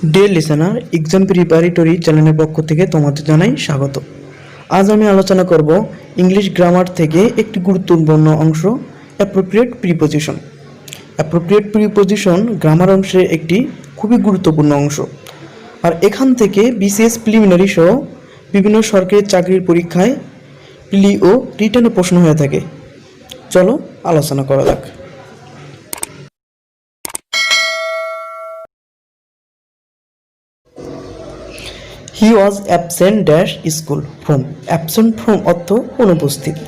Deer listener, exam preparatory চ্যানেলের পক্ষ থেকে তোমাদের জানাই স্বাগত। আজ আমি আলোচনা করব ইংলিশ গ্রামার থেকে একটি গুরুত্বপূর্ণ অংশ, appropriate preposition. Appropriate preposition grammar অংশের একটি খুবই গুরুত্বপূর্ণ অংশ, আর এখান থেকে বিসিএস প্রিলিমিনারি সহ বিভিন্ন সরকারি চাকরির পরীক্ষায় প্রিলি ও রিটেনে প্রশ্ন হয়ে থাকে। চলো আলোচনা করা যাক। He was absent dash school from absent from অর্থ অনুপস্থিত।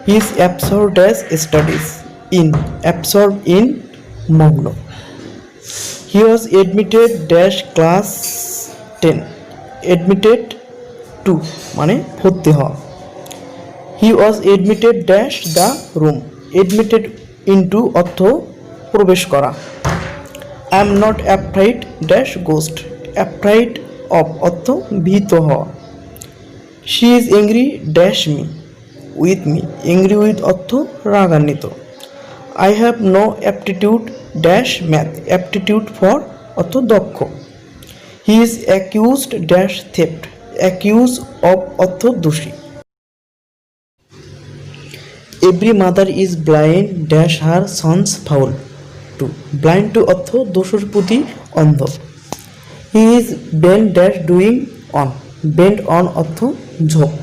He is absorbed as studies in absorbed in মগ্ন। He was admitted dash class 10 admitted to মানে ভর্তি হওয়া। He was admitted dash the room admitted into অর্থ প্রবেশ করা। I am not afraid dash ghost afraid of অর্থ ভীত হওয়া। She is angry dash me with me angry with অর্থ রাগান্বিত। I have no aptitude dash math aptitude for অর্থ দক্ষ। He is accused dash theft accused of অর্থ দোষী। Every mother is blind dash her son's foul to blind to অর্থ দোষের প্রতি অন্ধ। He is bent dash doing on bent on অর্থ ঝোঁক।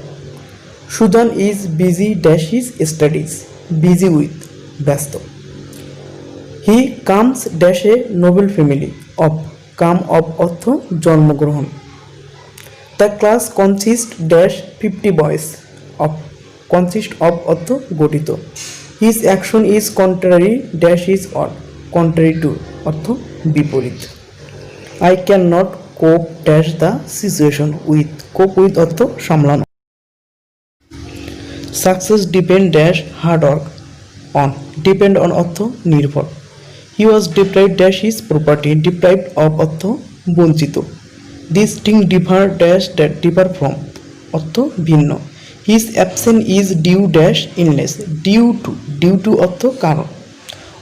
Sudan is busy dash his studies busy with ব্যস্ত। He comes dash a noble family of come of অর্থ জন্মগ্রহণ। The class consists dash 50 boys of consist of অর্থ গঠিত। His action is contrary dash is odd contrary to অর্থ বিপরীত। I cannot cope dash the situation with cope with অর্থ সামলানো। Success depend dash hard work on depend on অর্থ নির্ভর। He was deprived dash his property deprived of অর্থ বঞ্চিত। This thing differ dash that differ from অর্থ ভিন্ন। His absence is due dash illness due to অর্থ কারণ।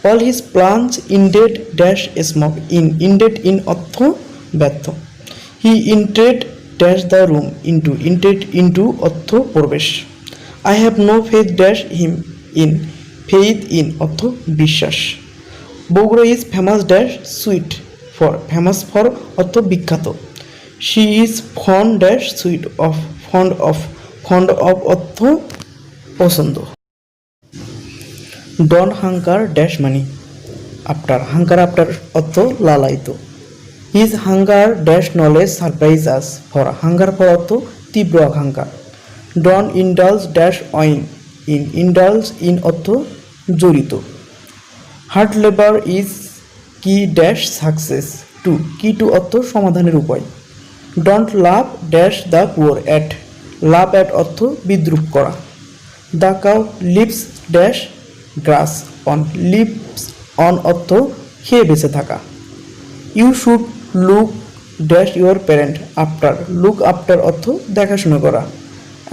All his plans ended dash smoke ended in অর্থ ব্যর্থ। He entered dash the room entered into অর্থ প্রবেশ। I have no faith dash him in faith in অর্থ বিশ্বাস। Bogura is famous dash sweet for famous for অর্থ বিখ্যাত। She is fond dash sweet of fond of অর্থ পছন্দ। Don't hunger dash money after hunger after অর্থ লালায়িত। His hunger dash knowledge surprise us for hunger for অর্থ তীব্র আকাঙ্ক্ষা। Don't indulge dash in indulge in অর্থ জড়িত। Hard labor is key dash success to key to অর্থ সমাধানের উপায়। Don't laugh dash the poor at laugh at অর্থ বিদ্রূপ করা। The cow lives dash grass on lives on অর্থ খেয়ে বেঁচে থাকা। You should look dash your parent after look after অর্থ দেখাশোনা করা।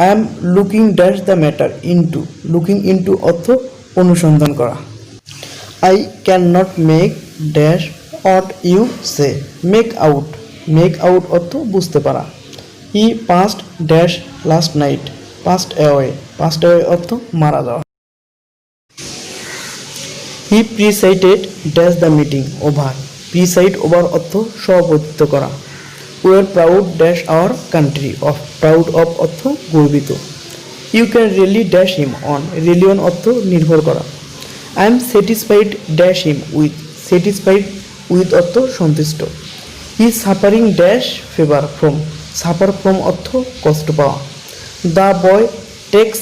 I am looking dash the matter into looking into অর্থ অনুসন্ধান করা। I cannot make dash what you say make out অর্থ বুঝতে পারা। He passed dash last night passed away অর্থ মারা যাওয়া। He presided dash the meeting over preside over অর্থ সভাপতিত্ব করা। We are proud dash our country of proud of অর্থ গর্বিত। You can really dash him on really on অর্থ নির্ভর করা। I am satisfied dash him with satisfied with অর্থ সন্তুষ্ট। He is suffering dash fever from suffer from অর্থ কষ্ট পাওয়া। The boy takes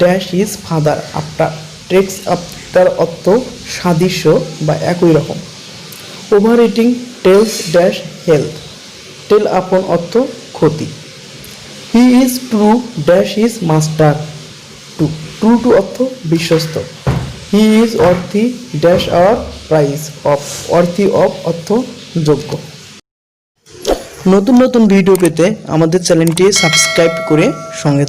dash his father after takes after অর্থ সাদৃশ্য বা একই রকম। Overeating tells dash health tell upon অর্থ ক্ষতি। He is true dash his master true to অর্থ বিশ্বস্ত। He is worthy dash our price of worthy of অর্থ যোগ্য। নতুন ভিডিও পেতে আমাদের চ্যানেলটি সাবস্ক্রাইব করে সঙ্গে